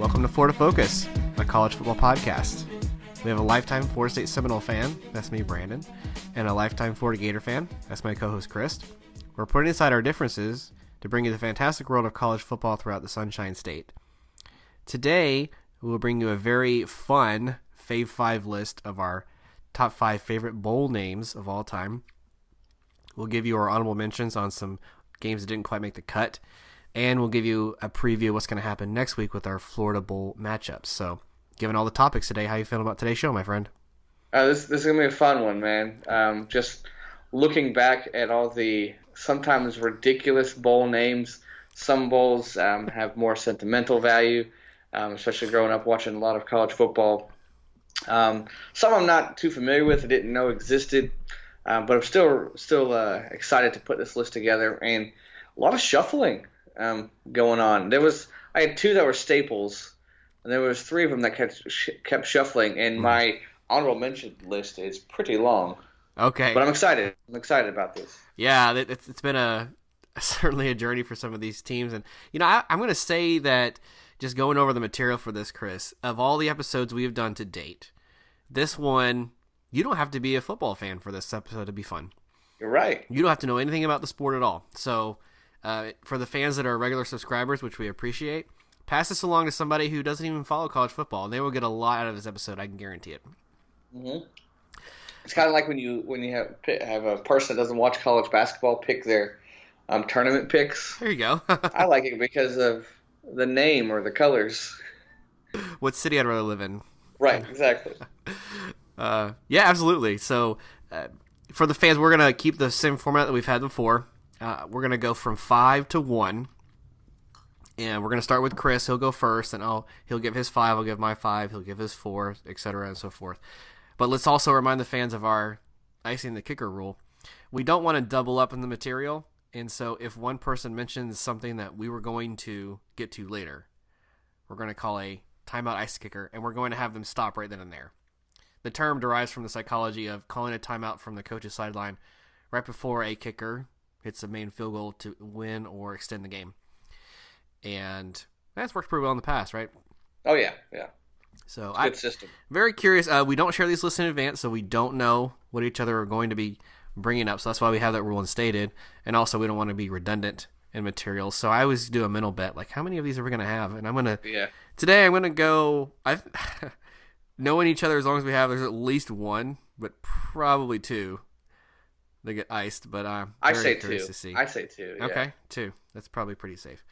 Welcome to Florida Focus, a college football podcast. We have a lifetime Florida State Seminole fan, that's me, Brandon, and a lifetime Florida Gator fan, that's my co-host, Chris. We're putting aside our differences to bring you the fantastic world of college football throughout the Sunshine State. Today, we will bring you a very fun Fave 5 list of our top 5 favorite bowl names of all time. We'll give you our honorable mentions on some games that didn't quite make the cut, and we'll give you a preview of what's going to happen next week with our Florida Bowl matchups. So, given all the topics today, how you feeling about today's show, my friend? This is going to be a fun one, man. Just looking back at all the sometimes ridiculous bowl names. Some bowls have more sentimental value, especially growing up watching a lot of college football. Some I'm not too familiar with, I didn't know existed, but I'm still excited to put this list together, and a lot of shuffling going on. I had two that were staples, and there was three of them that kept shuffling, and my honorable mention list is pretty long. Okay. But I'm excited. I'm excited about this. Yeah, it's been certainly a journey for some of these teams, and I'm going to say that just going over the material for this, Chris, of all the episodes we have done to date, this one, you don't have to be a football fan for this episode to be fun. You're right. You don't have to know anything about the sport at all. So for the fans that are regular subscribers, which we appreciate, pass this along to somebody who doesn't even follow college football, and they will get a lot out of this episode. I can guarantee it. Mm-hmm. It's kind of like when you have a person that doesn't watch college basketball pick their tournament picks. There you go. I like it because of the name or the colors. What city I'd rather live in. Right, exactly. Yeah, absolutely. So for the fans, we're going to keep the same format that we've had before. We're going to go from 5 to 1. And we're going to start with Chris. He'll go first, and he'll give his 5, I'll give my 5, he'll give his 4, etc., and so forth. But let's also remind the fans of our icing the kicker rule. We don't want to double up in the material, and so if one person mentions something that we were going to get to later, we're going to call a timeout ice kicker, and we're going to have them stop right then and there. The term derives from the psychology of calling a timeout from the coach's sideline right before a kicker hits the main field goal to win or extend the game. And that's worked pretty well in the past, right? Oh, yeah. So good system. Very curious. We don't share these lists in advance, so we don't know what each other are going to be bringing up. So that's why we have that rule instated. And also, we don't want to be redundant in materials. So I always do a mental bet, like how many of these are we going to have? And today I'm going to go. Knowing each other as long as we have, there's at least one, but probably two. They get iced, but I'm very curious to see. I say two. Yeah. Okay, 2. That's probably pretty safe.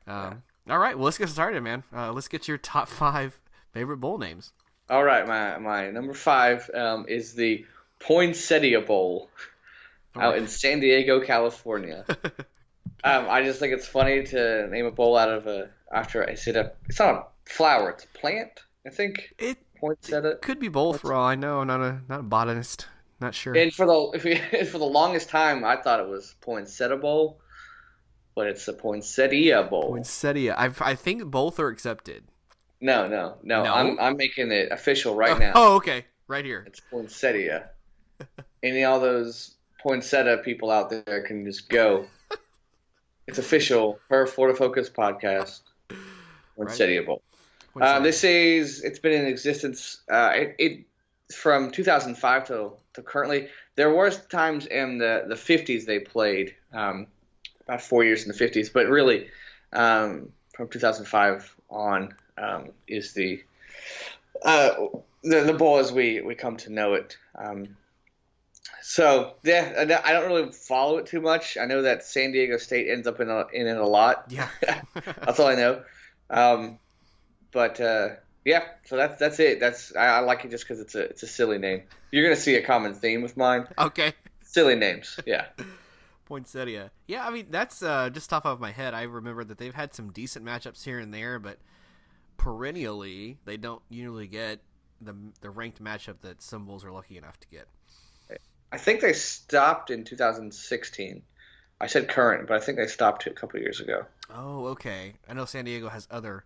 All right, well, let's get started, man. Let's get your top 5 favorite bowl names. All right, my number 5 is the Poinsettia Bowl out in San Diego, California. I just think it's funny to name a bowl out of after I said it's not a flower, it's a plant. I think poinsettia. It could be both for all I know. I'm not a botanist. Not sure. And for the longest time, I thought it was Poinsettia Bowl, but it's a Poinsettia Bowl. Poinsettia. I think both are accepted. No. I'm making it official right now. Oh, okay. Right here. It's Poinsettia. Any all those poinsettia people out there can just go. It's official per Florida Focus podcast. Poinsettia Bowl. It's been in existence. It from 2005 to currently. There was times in the 50s they played, about 4 years in the 50s, but really from 2005 on is the bowl as we come to know it. So yeah, I don't really follow it too much. I know that San Diego State ends up in it a lot. Yeah, that's all I know. But so that's it. I like it just because it's a silly name. You're gonna see a common theme with mine. Okay. Silly names. Yeah. Poinsettia. Yeah, I mean that's just off of my head. I remember that they've had some decent matchups here and there, but perennially they don't usually get the ranked matchup that some bowls are lucky enough to get. I think they stopped in 2016. I said current, but I think they stopped a couple of years ago. Oh, okay. I know San Diego has other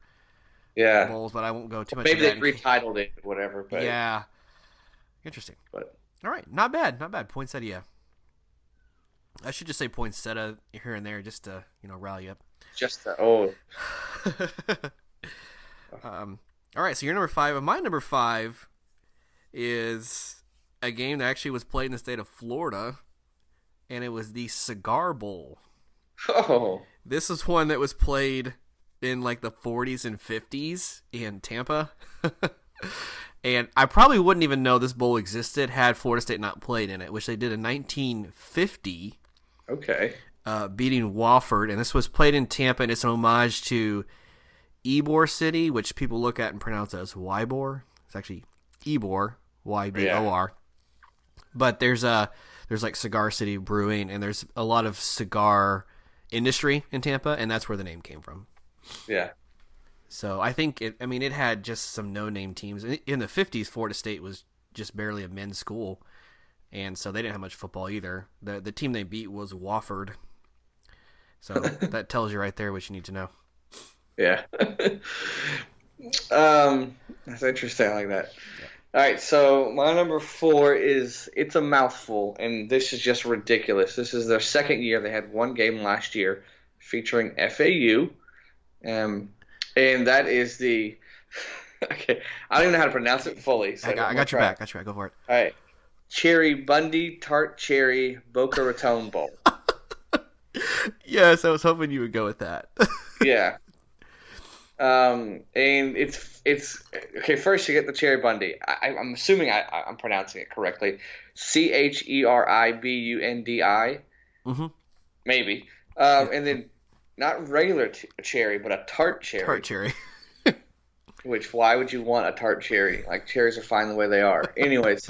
bowls, but I won't go too much. Maybe they retitled it, whatever. But yeah, interesting. But all right, not bad. Poinsettia. I should just say poinsettia here and there, just to rally up. Just to, All right, so you're number 5. My number 5 is a game that actually was played in the state of Florida, and it was the Cigar Bowl. Oh. This is one that was played in like the 40s and 50s in Tampa. And I probably wouldn't even know this bowl existed had Florida State not played in it, which they did in 1950. Okay. Beating Wofford. And this was played in Tampa, and it's an homage to Ybor City, which people look at and pronounce as Ybor. It's actually Ybor, Y-B-O-R. Yeah. But there's like Cigar City Brewing, and there's a lot of cigar industry in Tampa, and that's where the name came from. Yeah. So I think it had just some no-name teams. In the 50s, Florida State was just barely a men's school, and so they didn't have much football either. The team they beat was Wofford. So that tells you right there what you need to know. Yeah. That's interesting. I like that. Yeah. All right, so my number 4 is It's a Mouthful, and this is just ridiculous. This is their second year. They had one game last year featuring FAU. And that is the okay. I don't even know how to pronounce it fully. So I got your back. Go for it. All right. Cherry Bundy Tart Cherry Boca Raton Bowl. Yes, I was hoping you would go with that. Yeah. And it's okay. First, you get the Cherry Bundy. I'm assuming I'm pronouncing it correctly. CHERIBUNDI. Mm-hmm. Maybe. And then. Not regular cherry, but a tart cherry. Tart cherry. Which, why would you want a tart cherry? Like, cherries are fine the way they are. Anyways.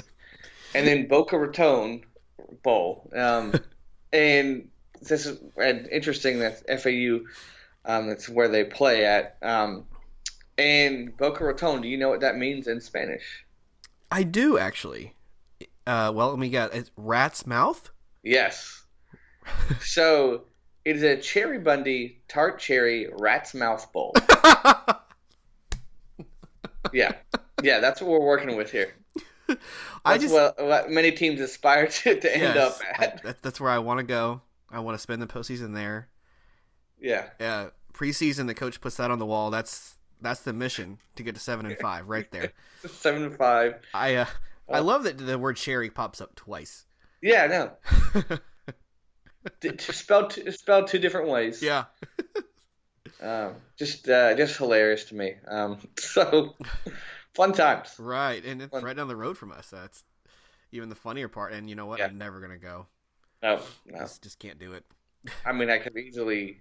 And then Boca Raton Bowl. And this is interesting that FAU, that's where they play at. And Boca Raton, do you know what that means in Spanish? I do, actually. Well, let me guess. It's rat's mouth? Yes. So... It is a Cherry Bundy Tart Cherry Rat's Mouth Bowl. Yeah, that's what we're working with here. That's what many teams aspire to end up at. That's where I want to go. I want to spend the postseason there. Yeah. Preseason, the coach puts that on the wall. That's the mission to get to 7-5 right there. 7-5. I love that the word cherry pops up twice. Yeah, I know. Spelled two different ways. Yeah. Just hilarious to me. So fun times. Right, and it's right down the road from us. That's even the funnier part. And you know what? Yeah. I'm never gonna go. No. Just can't do it. I mean, I could easily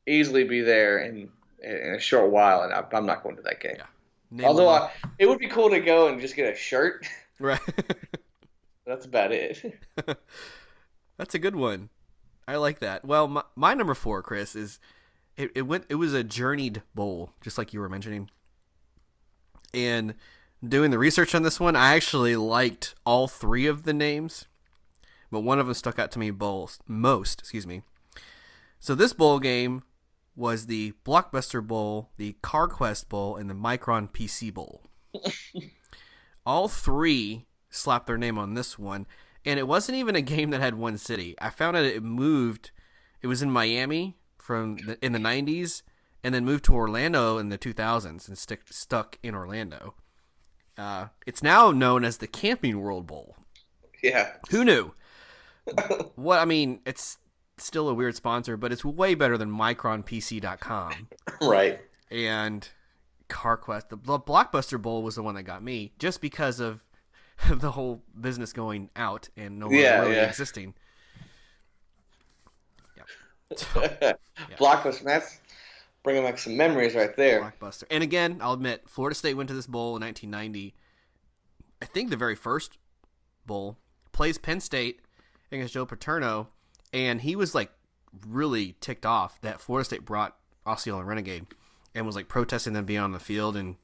be there in a short while, and I'm not going to that game. Yeah. Although it would be cool to go and just get a shirt. Right. That's about it. That's a good one. I like that. Well, my number 4, Chris, is it was a journeyed bowl, just like you were mentioning. And doing the research on this one, I actually liked all 3 of the names, but one of them stuck out to me most. So this bowl game was the Blockbuster Bowl, the CarQuest Bowl, and the Micron PC Bowl. All 3 slapped their name on this one. And it wasn't even a game that had one city. I found out it moved. It was in Miami in the 90s, and then moved to Orlando in the 2000s and stuck in Orlando. It's now known as the Camping World Bowl. Yeah. Who knew? It's still a weird sponsor, but it's way better than MicronPC.com. Right. And CarQuest. The Blockbuster Bowl was the one that got me, just because of the whole business going out and no longer really existing. Yeah. So, Blockbuster, that's bringing back some memories right there. Blockbuster. And again, I'll admit, Florida State went to this bowl in 1990. I think the very first bowl. Plays Penn State against Joe Paterno, and he was like really ticked off that Florida State brought Osceola and Renegade and was like protesting them being on the field, and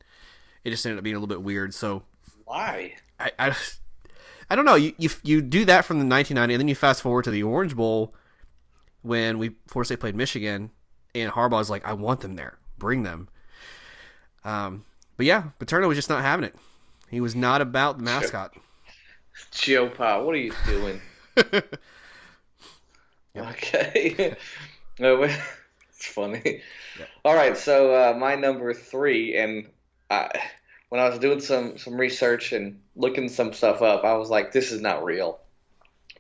it just ended up being a little bit weird. So why? I don't know. You do that from the 1990, and then you fast forward to the Orange Bowl when Florida State played Michigan, and Harbaugh's like, I want them there. Bring them. But yeah, Paterno was just not having it. He was not about the mascot. Joe Pa, what are you doing? Okay. It's funny. Yeah. All right, so my number three, and I, when I was doing some research and looking some stuff up, I was like, this is not real,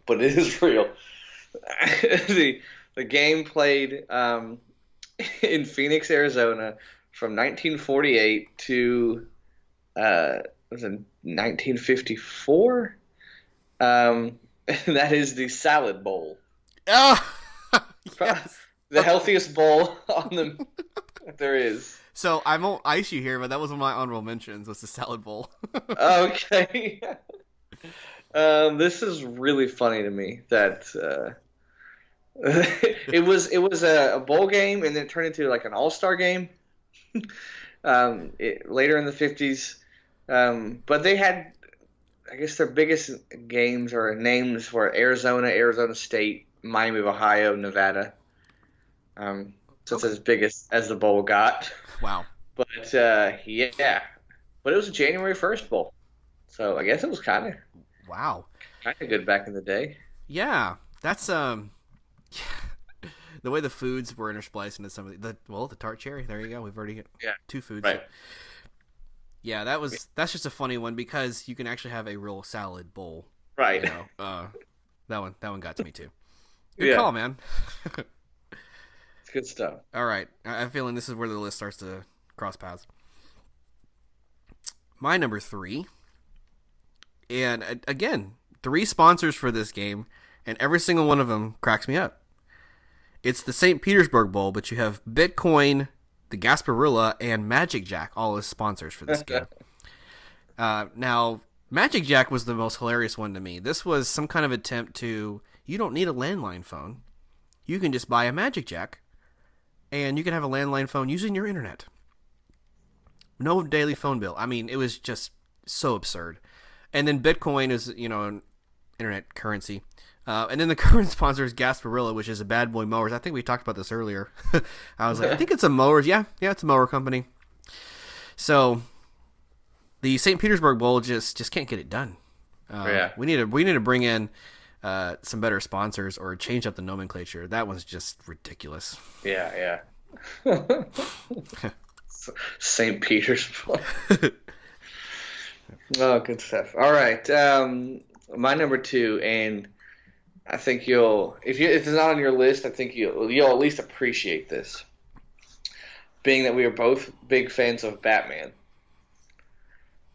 but it is real. the the game played in Phoenix, Arizona, from 1948 to was it 1954? And that is the Salad Bowl, Oh, yes. the healthiest bowl on the there is. So I won't ice you here, but that was one of my honorable mentions. Was the salad bowl? Okay. This is really funny to me that it was a bowl game and then it turned into like an all-star game later in the 50s. But they had, I guess, their biggest games or names were Arizona, Arizona State, Miami of Ohio, Nevada. So it's as big as the bowl got. Wow. But yeah, but it was a January 1st bowl, so I guess it was kind Wow. of good back in the day. Yeah, that's the way the foods were interspliced into some of the tart cherry. There you go. We've already got two foods. Right. Yeah, that's just a funny one because you can actually have a real salad bowl. Right. You know, that one got to me too. Good call, man. It's good stuff. All right, I'm feeling this is where the list starts to cross paths. My number 3, and again, 3 sponsors for this game, and every single one of them cracks me up. It's the St. Petersburg Bowl, but you have Bitcoin, the Gasparilla, and Magic Jack all as sponsors for this game. Now, Magic Jack was the most hilarious one to me. This was some kind of attempt to, you don't need a landline phone. You can just buy a Magic Jack, and you can have a landline phone using your internet. No daily phone bill. I mean, it was just so absurd. And then Bitcoin is, an internet currency. And then the current sponsor is Gasparilla, which is a Bad Boy Mowers. I think we talked about this earlier. I was like, I think it's a mowers. Yeah, it's a mower company. So the St. Petersburg Bowl just can't get it done. We need to bring in some better sponsors or change up the nomenclature. That one's just ridiculous. Yeah. St. Petersburg. Oh, good stuff. All right, my number 2, and I think if it's not on your list, I think you'll at least appreciate this, being that we are both big fans of Batman.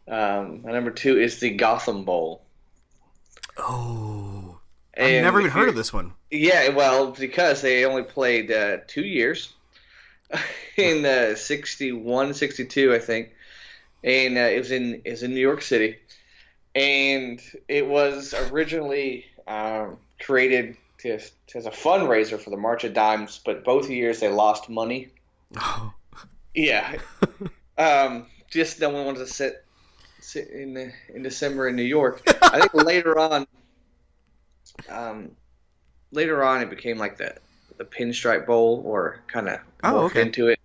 My number 2 is the Gotham Bowl. Oh, I've never even heard of this one. Yeah, well, because they only played 2 years in 61, 62, I think, and it was in New York City, and it was originally created as a fundraiser for the March of Dimes, but both years they lost money. Oh. Yeah, just no one wanted to sit in December in New York. I think later on it became like the Pinstripe Bowl, or kind of morphed into it.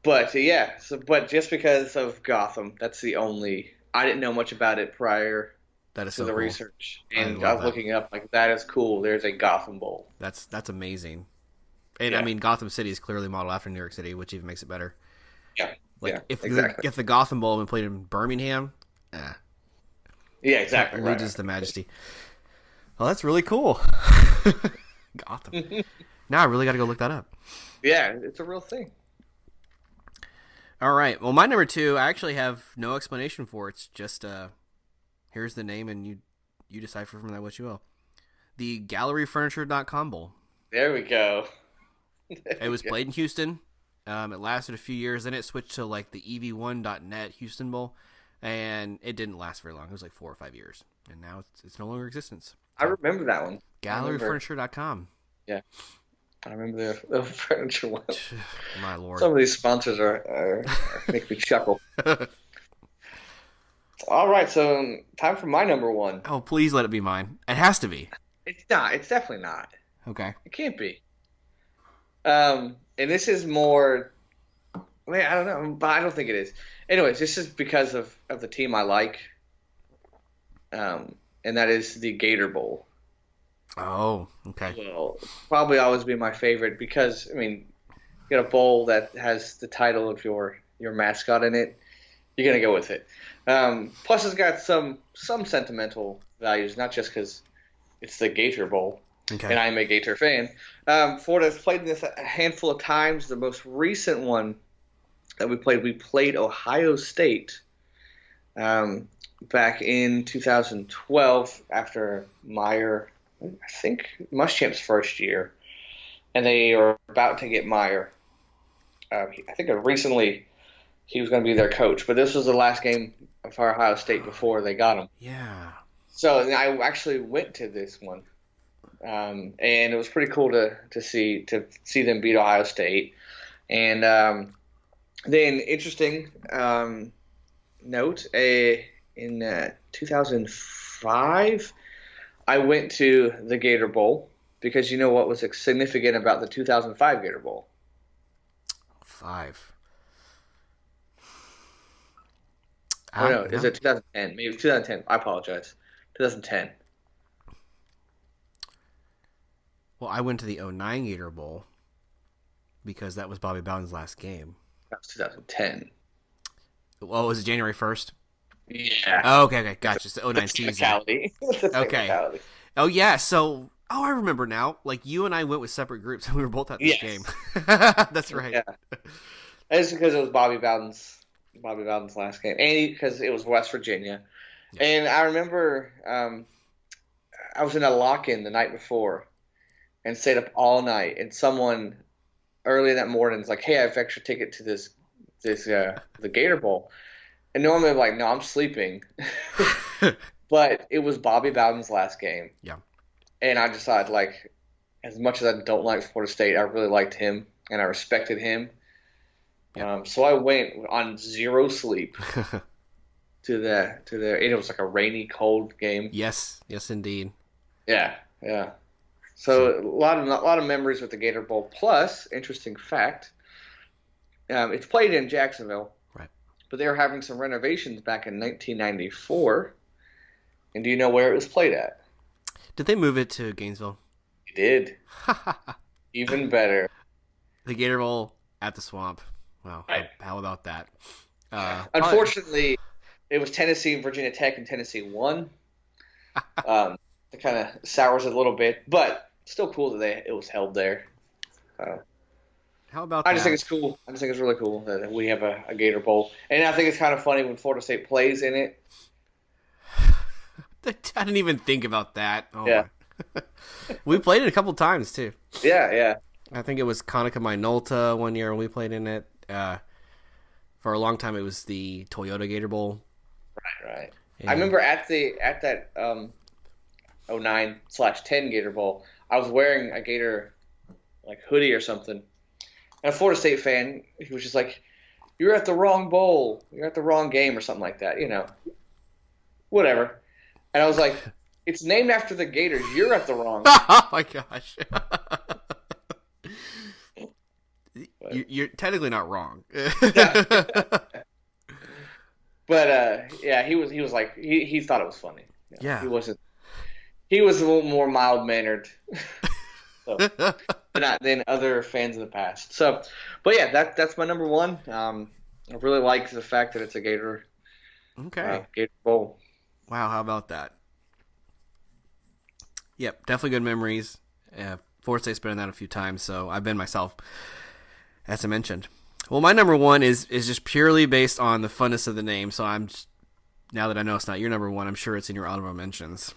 But yeah, but just because of Gotham, that's the only. I didn't know much about it prior to the research, and I was looking up like, that is cool. There's a Gotham Bowl. That's amazing, and I mean, Gotham City is clearly modeled after New York City, which even makes it better. Yeah, if exactly. if the Gotham Bowl had been played in Birmingham, yeah, exactly, loses the majesty. Well, that's really cool. Gotham. Now I really got to go look that up. Yeah, it's a real thing. All right. Well, my number 2, I actually have no explanation for. It's just here's the name, and you decipher from that what you will. The GalleryFurniture.com Bowl. There we go. It was played in Houston. It lasted a few years. Then it switched to like the EV1.net Houston Bowl, and it didn't last very long. It was like 4 or 5 years, and now it's no longer in existence. So, I remember that one. GalleryFurniture.com. Yeah. I remember the furniture one. My lord. Some of these sponsors are make me chuckle. All right, so time for my number 1. Oh, please let it be mine. It has to be. It's not. It's definitely not. Okay. It can't be. And this is more. I mean, I don't know, but I don't think it is. Anyways, this is because of the team I like, and that is the Gator Bowl. Oh, okay. will probably always be my favorite because I mean, you got a bowl that has the title of your mascot in it. You're gonna go with it. Plus, it's got some sentimental values, not just because it's the Gator Bowl, Okay. and I'm a Gator fan. Florida's played this a handful of times. The most recent one that we played Ohio State um, back in 2012 after Meyer, I think Muschamp's first year, and they were about to get Meyer. I think recently he was going to be their coach, but this was the last game of Ohio State before they got him. Yeah. So I actually went to this one, and it was pretty cool to see them beat Ohio State. And then interesting note, in 2005, I went to the Gator Bowl because you know what was significant about the 2005 Gator Bowl? 5. Oh no, is it 2010? Maybe 2010. I apologize. 2010. Well, I went to the '09 Gator Bowl because that was Bobby Bowden's last game. That was 2010. Well, was it January 1st? Yeah. Oh, okay, gotcha. So '09 season. Technicality. Okay. Oh, yeah. So, I remember now. Like, you and I went with separate groups, and we were both at this Yes. game. That's right. Yeah. It's because it was Bobby Bowden's last game, and because it was West Virginia. Yeah. And I remember I was in a lock-in the night before and stayed up all night. And someone early that morning was like, "Hey, I have extra ticket to the Gator Bowl." And normally I'm like, "No, I'm sleeping." But it was Bobby Bowden's last game. Yeah. And I decided, like, as much as I don't like Florida State, I really liked him and I respected him. Yeah. So I went on zero sleep to the. It was like a rainy, cold game. Yes, indeed. Yeah. So a lot of memories with the Gator Bowl. Plus, interesting fact, it's played in Jacksonville, Right. but they were having some renovations back in 1994. And do you know where it was played at? Did they move it to Gainesville? It did. Even better. The Gator Bowl at the Swamp. Wow. Right. How about that? Unfortunately, it was Tennessee and Virginia Tech, and Tennessee won. It kind of sours it a little bit, but still cool that it was held there. How about I that? just think it's cool. I just think it's really cool that we have a Gator Bowl, and I think it's kind of funny when Florida State plays in it. I didn't even think about that. Oh, Yeah. We played it a couple times, too. Yeah. I think it was Konica Minolta one year when we played in it. For a long time, it was the Toyota Gator Bowl. Right. And I remember at that 09/10 Gator Bowl, I was wearing a Gator like hoodie or something. And a Florida State fan, he was just like, "You're at the wrong bowl. You're at the wrong game," or something like that. Whatever. And I was like, "It's named after the Gators. You're at the wrong." Oh, my gosh. You're technically not wrong. But yeah, he was like he thought it was funny. Yeah. He wasn't. He was a little more mild mannered. Than other fans in the past. So, but yeah, that's my number one. I really like the fact that it's a Gator Gator Bowl. Wow, how about that? Yep, definitely good memories. Florida State's been in that a few times, so I've been myself, as I mentioned. Well, my number one is just purely based on the funness of the name, so now that I know it's not your number one, I'm sure it's in your honorable mentions.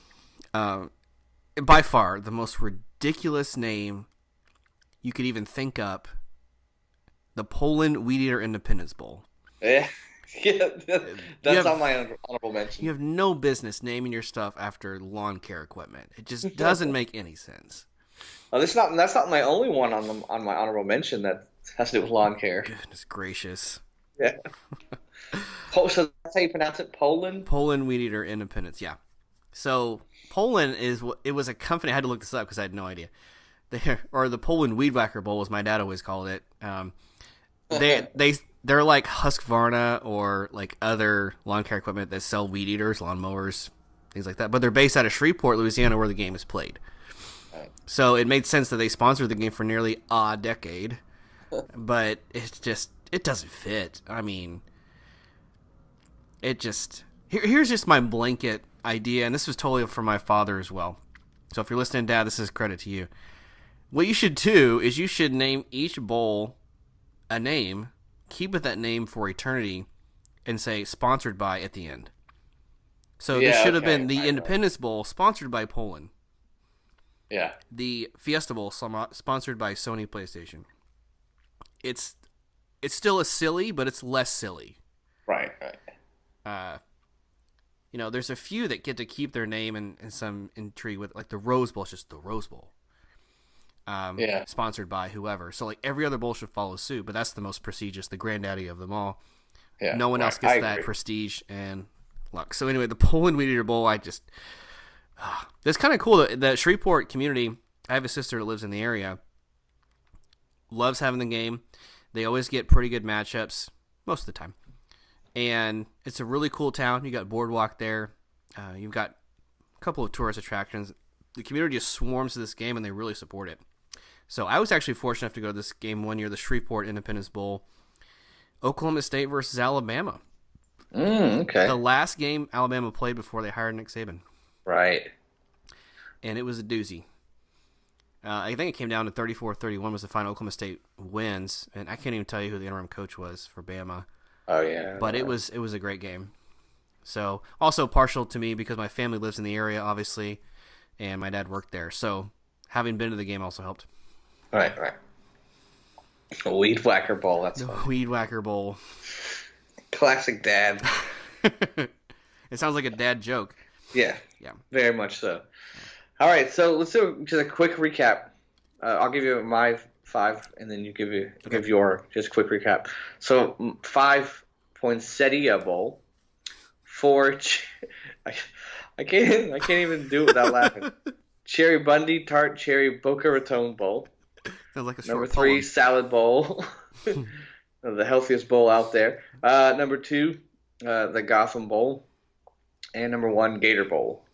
By far, the most ridiculous name you could even think up, the Poland Weed Eater Independence Bowl. Yeah, that's on my honorable mention. You have no business naming your stuff after lawn care equipment. It just doesn't make any sense. Oh, that's not my only one on my honorable mention that has to do with lawn care. Goodness gracious. Yeah. So that's how you pronounce it, Poland? Poland Weed Eater Independence, yeah. So Poland it was a company. I had to look this up because I had no idea. Or the Poland Weed Whacker Bowl, as my dad always called it. They're like Husqvarna or like other lawn care equipment that sell weed eaters, lawnmowers, things like that. But they're based out of Shreveport, Louisiana, where the game is played. Right. So it made sense that they sponsored the game for nearly a decade, but it doesn't fit. I mean, here's just my blanket idea, and this was totally for my father as well. So if you're listening, Dad, this is credit to you. What you should do is you should name each bowl a name, keep it that name for eternity, and say sponsored by at the end. So this should have been the Independence Bowl, sponsored by Poland. Yeah. The Fiesta Bowl, sponsored by Sony PlayStation. It's still a silly, but it's less silly. Right. There's a few that get to keep their name and some intrigue with, like the Rose Bowl. It's just the Rose Bowl. Sponsored by whoever. So like every other bowl should follow suit, but that's the most prestigious, the granddaddy of them all. Yeah. No one else gets that prestige and luck. So anyway, the Poland Weed Eater Bowl, it's kind of cool. The Shreveport community, I have a sister that lives in the area, loves having the game. They always get pretty good matchups most of the time. And it's a really cool town. You got Boardwalk there. You've got a couple of tourist attractions. The community just swarms to this game, and they really support it. So I was actually fortunate enough to go to this game one year, the Shreveport Independence Bowl, Oklahoma State versus Alabama. Okay. The last game Alabama played before they hired Nick Saban. Right. And it was a doozy. I think it came down to 34-31 was the final. Oklahoma State wins, and I can't even tell you who the interim coach was for Bama. Oh yeah. But it was a great game. So also partial to me because my family lives in the area, obviously, and my dad worked there. So having been to the game also helped. Right. A Weed Whacker Bowl. That's the fun. Weed Whacker Bowl. Classic dad. It sounds like a dad joke. Yeah. Very much so. All right, so let's do just a quick recap. I'll give you my 5, and then you give your just quick recap. So 5 Poinsettia Bowl. 4. I can't even do it without laughing. Cherry Bundy Tart Cherry Boca Raton Bowl. Sounds like a Number short 3 poem. Salad Bowl. The healthiest bowl out there. Number 2, the Gotham Bowl. And number 1, Gator Bowl.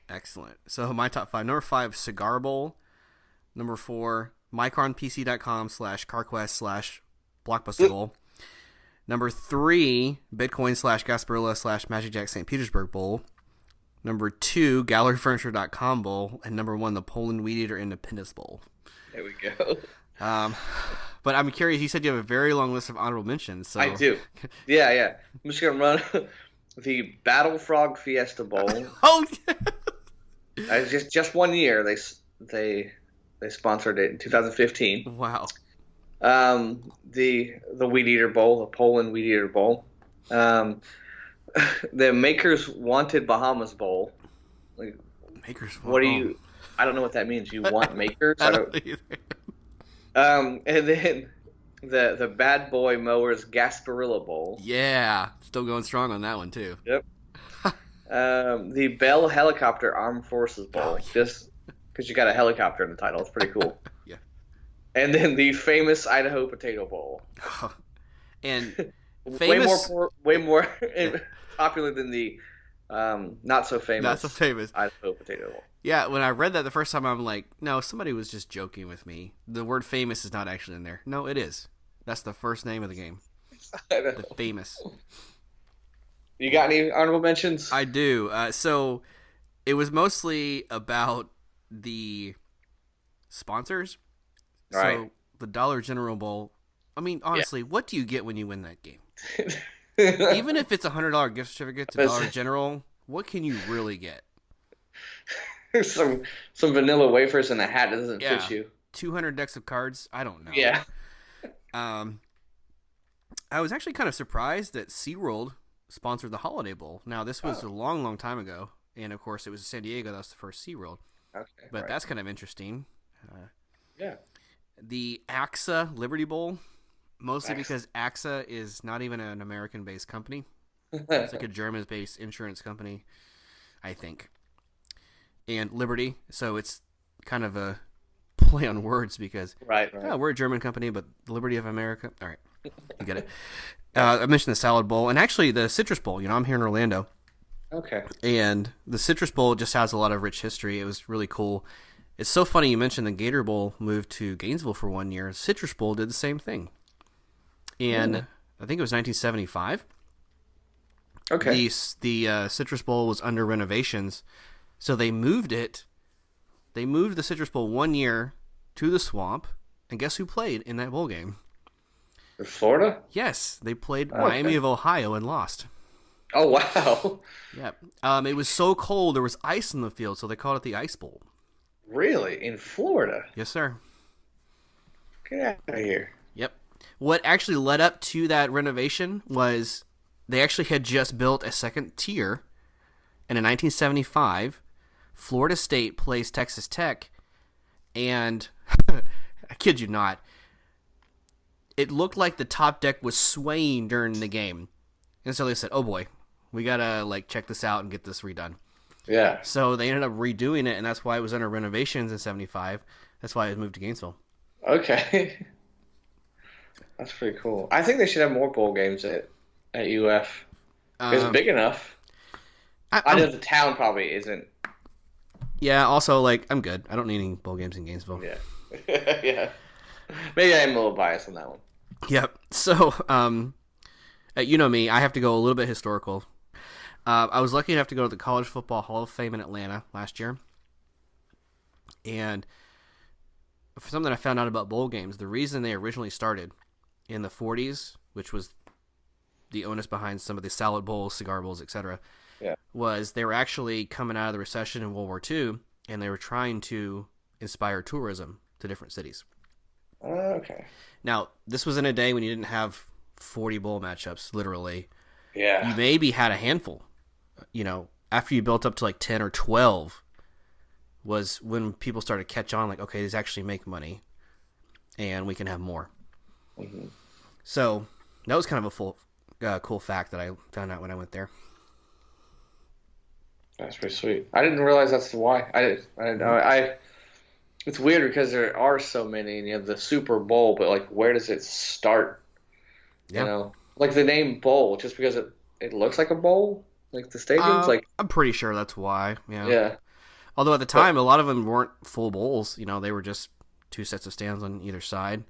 Excellent. So my top 5. Number 5, Cigar Bowl. Number 4, mycronpc.com/carquest/blockbuster bowl. Number 3, Bitcoin /Gasparilla /Magic Jack St. Petersburg Bowl. Number 2, GalleryFurniture.com Bowl. And number 1, the Poland Weed Eater Independence Bowl. There we go. But I'm curious, you said you have a very long list of honorable mentions. So. I do. Yeah. I'm just going to run the Battle Frog Fiesta Bowl. Oh, just 1 year. They sponsored it in 2015. Wow. The Weed Eater Bowl, the Poland Weed Eater Bowl. The Makers Wanted Bahamas Bowl. Makers. What do you? I don't know what that means. You want makers? I don't either. And then the Bad Boy Mowers Gasparilla Bowl. Yeah, still going strong on that one too. Yep. The Bell Helicopter Armed Forces Bowl. Oh, yeah. Just because you got a helicopter in the title, it's pretty cool. Yeah. And then the famous Idaho Potato Bowl. And famous, way more popular than the not so famous Idaho Potato Bowl. Yeah, when I read that the first time, I'm like, no, somebody was just joking with me. The word famous is not actually in there. No, it is. That's the first name of the game. The famous. You got any honorable mentions? I do. So it was mostly about the sponsors. Right. So the Dollar General Bowl. I mean, honestly, what do you get when you win that game? Even if it's $100 gift certificate to Dollar General, what can you really get? some vanilla wafers and a hat that doesn't fit you. 200 decks of cards? I don't know. Yeah. I was actually kind of surprised that SeaWorld sponsored the Holiday Bowl. Now, this was a long, long time ago. And, of course, it was in San Diego. That was the first SeaWorld. Okay. But that's kind of interesting. Yeah. The AXA Liberty Bowl, mostly because AXA is not even an American-based company. It's like a German-based insurance company, I think. And Liberty, so it's kind of a play on words because we're a German company, but Liberty of America. All right, you get it. I mentioned the Salad Bowl, and actually the Citrus Bowl. I'm here in Orlando. Okay. And the Citrus Bowl just has a lot of rich history. It was really cool. It's so funny you mentioned the Gator Bowl moved to Gainesville for 1 year. Citrus Bowl did the same thing. And I think it was 1975. Okay. The Citrus Bowl was under renovations, so they moved it. They moved the Citrus Bowl 1 year to the Swamp, and guess who played in that bowl game? Florida? Yes, they played Miami of Ohio and lost. Oh, wow. Yeah. It was so cold, there was ice in the field, so they called it the Ice Bowl. Really? In Florida? Yes, sir. Get out of here. Yep. What actually led up to that renovation was they actually had just built a second tier, and in 1975, Florida State plays Texas Tech, and I kid you not, it looked like the top deck was swaying during the game. And so they said, oh boy, we gotta check this out and get this redone. Yeah. So they ended up redoing it, and that's why it was under renovations in 75. That's why it was moved to Gainesville. Okay. That's pretty cool. I think they should have more bowl games at UF. It's big enough. I know the town probably isn't. Yeah, also, I'm good. I don't need any bowl games in Gainesville. Yeah. Yeah. Maybe I am a little biased on that one. Yep. So, you know me, I have to go a little bit historical. I was lucky enough to go to the College Football Hall of Fame in Atlanta last year. And for something I found out about bowl games, the reason they originally started in the 40s, which was the onus behind some of the salad bowls, cigar bowls, etc., was they were actually coming out of the recession in World War II, and they were trying to inspire tourism to different cities. Okay. Now, this was in a day when you didn't have 40 bowl matchups, literally. Yeah. You maybe had a handful. After you built up to 10 or 12 was when people started to catch on, okay, these actually make money, and we can have more. Mm-hmm. So that was kind of a cool fact that I found out when I went there. That's pretty sweet. I didn't realize that's why. I didn't know. It's weird because there are so many, and you have the Super Bowl, but where does it start? Yeah. The name bowl, just because it looks like a bowl, the stadiums. I'm pretty sure that's why. Yeah. Yeah. Although at the time, a lot of them weren't full bowls. They were just two sets of stands on either side.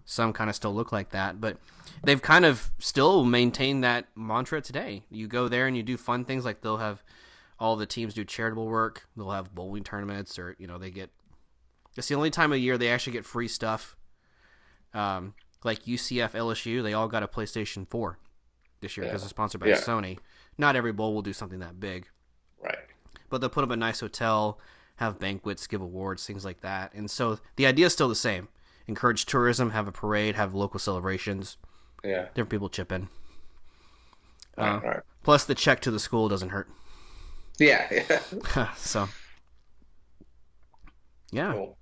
Some kind of still look like that, but they've kind of still maintained that mantra today. You go there and you do fun things, they'll have all the teams do charitable work. They'll have bowling tournaments, or they get. It's the only time of year they actually get free stuff. Like UCF, LSU, they all got a PlayStation 4 this year because they're sponsored by Sony. Not every bowl will do something that big. Right. But they'll put up a nice hotel, have banquets, give awards, things like that. And so the idea is still the same. Encourage tourism, have a parade, have local celebrations. Yeah. Different people chip in. Right. Plus the check to the school doesn't hurt. Yeah. So. Yeah. Cool.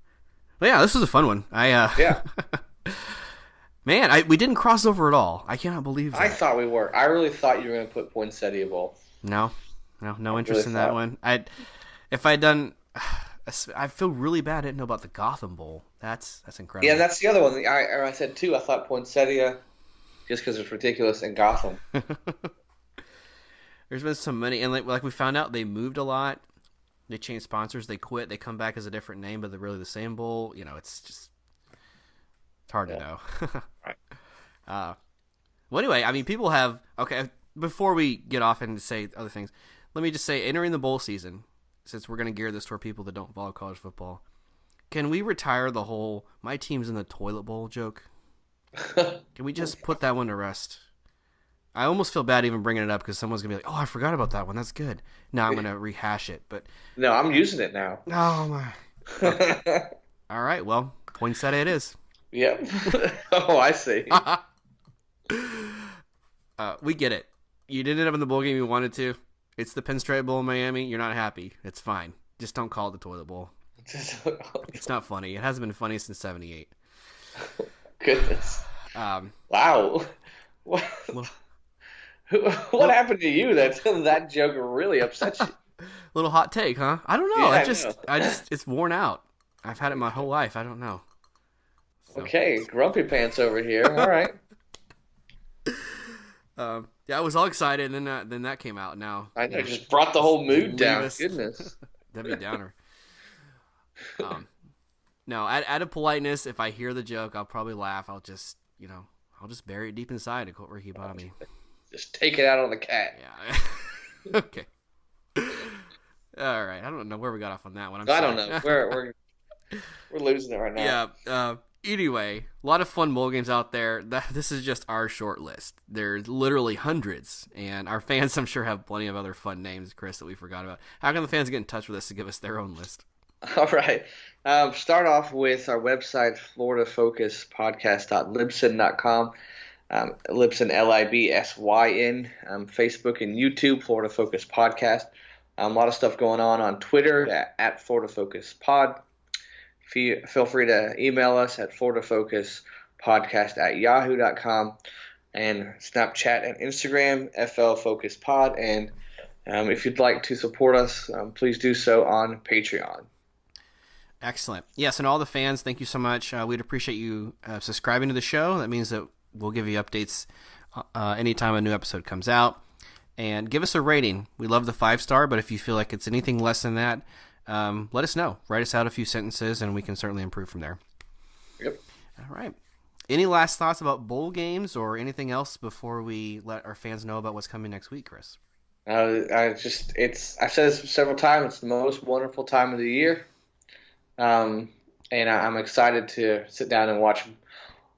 Well, yeah, this was a fun one. Yeah. Man, we didn't cross over at all. I cannot believe that. I thought we were. I really thought you were going to put Poinsettia Bowl. No interest in that one. If I'd done, I feel really bad. I didn't know about the Gotham Bowl. That's incredible. Yeah, that's the other one. I said too. I thought Poinsettia, just because it's ridiculous, and Gotham. There's been so many, and like we found out, they moved a lot. They changed sponsors. They quit. They come back as a different name, but they're really the same bowl. It's hard to know. Right. Well, anyway, people have... Okay, before we get off and say other things, let me just say, entering the bowl season, since we're going to gear this toward people that don't follow college football, can we retire the whole "my team's in the toilet bowl" joke? Can we just put that one to rest? I almost feel bad even bringing it up because someone's going to be like, oh, I forgot about that one. That's good. Now I'm going to rehash it. But no, I'm using it now. Oh, my. Okay. All right, well, poinsettia it is. Yep. Oh, I see. We get it. You didn't end up in the bowl game you wanted to. It's the Pinstripe Bowl in Miami. You're not happy. It's fine. Just don't call it the toilet bowl. It's not funny. It hasn't been funny since '78. Goodness. Wow. What happened to you that joke really upset you? Little hot take, huh? I don't know. Yeah, I just it's worn out. I've had it my whole life. I don't know. So. Okay, grumpy pants over here. All right. Yeah, I was all excited, and then that came out. Now I know, just brought the whole mood down. Goodness. Debbie Downer. No, out of politeness, if I hear the joke, I'll probably laugh. I'll just bury it deep inside, to quote Ricky Bobby. Just take it out on the cat. Yeah. Okay. All right. I don't know where we got off on that one. I don't know. We're losing it right now. Yeah. Anyway, a lot of fun bowl games out there. This is just our short list. There's literally hundreds, and our fans, I'm sure, have plenty of other fun names, Chris, that we forgot about. How can the fans get in touch with us to give us their own list? All right. Start off with our website, floridafocuspodcast.libsyn.com. Libsyn, Libsyn. Facebook and YouTube, Florida Focus Podcast. A lot of stuff going on Twitter at Florida Focus Pod. Feel free to email us at floridafocuspodcast@yahoo.com, and Snapchat and Instagram, FL Focus Pod. And if you'd like to support us, please do so on Patreon. Excellent. Yes, and all the fans, thank you so much. We'd appreciate you subscribing to the show. That means that we'll give you updates anytime a new episode comes out. And give us a rating. We love the 5-star, but if you feel like it's anything less than that, let us know. Write us out a few sentences, and we can certainly improve from there. Yep. All right. Any last thoughts about bowl games or anything else before we let our fans know about what's coming next week, Chris? I've said this several times. It's the most wonderful time of the year. And I'm excited to sit down and watch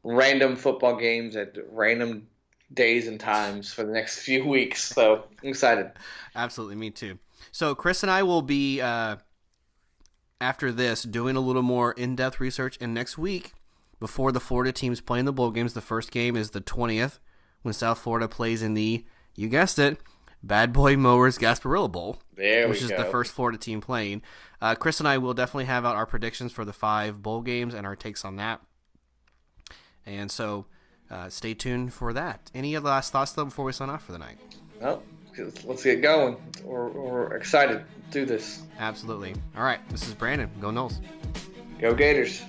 random football games at random days and times for the next few weeks. So I'm excited. Absolutely, me too. So Chris and I will be, after this, doing a little more in-depth research. And next week, before the Florida teams play in the bowl games, the first game is the 20th, when South Florida plays in the, you guessed it, Bad Boy Mowers Gasparilla Bowl, which is the first Florida team playing. Chris and I will definitely have out our predictions for the 5 bowl games and our takes on that. And so stay tuned for that. Any other last thoughts, though, before we sign off for the night? Well, let's get going. We're excited to do this. Absolutely. All right, this is Brandon. Go Noles. Go Gators.